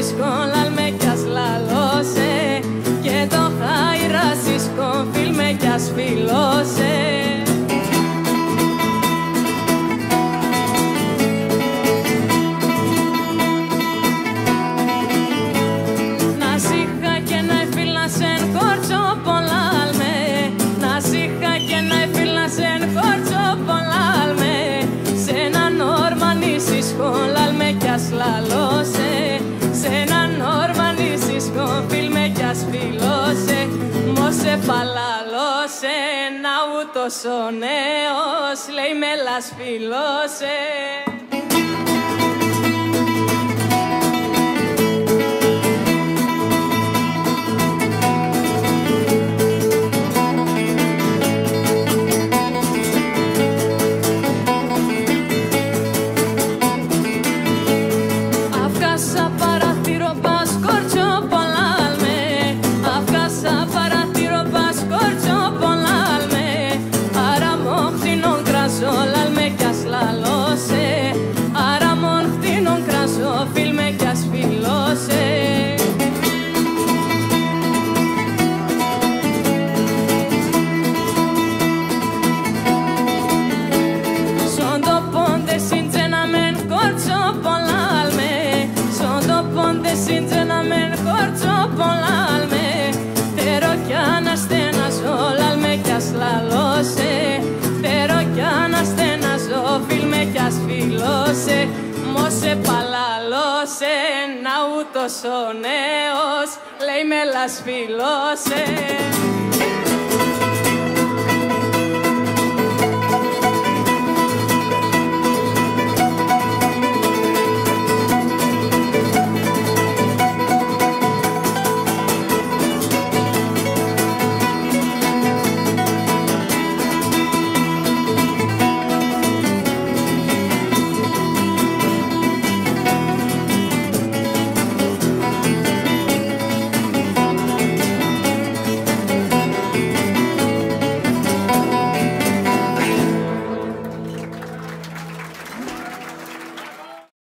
σκόλαλ με κι ας λαλώσε και το χάιρασι σκόφιλ με κι ας φιλώσε. Να σήχα και να εφίλασεν κόρτσο πολλάλ με, να σήχα και να εφίλασεν κόρτσο πολλάλ με, σε έναν ορμανίσι σκόλαλ με κι ας λαλώσε, σε έναν ορμανίσι σκόφιλ με κι ας φιλώσε. Μόσε παλαλώσε να ούτως ο νέος λέει με λας φιλώσε. Συντζέναμεν κόρτσο πολλάλ με, τερό κι αναστέναζω λάλ με κι ας λαλώσε, τερό κι αναστέναζω φιλ με κι ας φιλώσε. Μόσε παλαλώσε να ούτως ο νέος λέει με λας φιλώσε.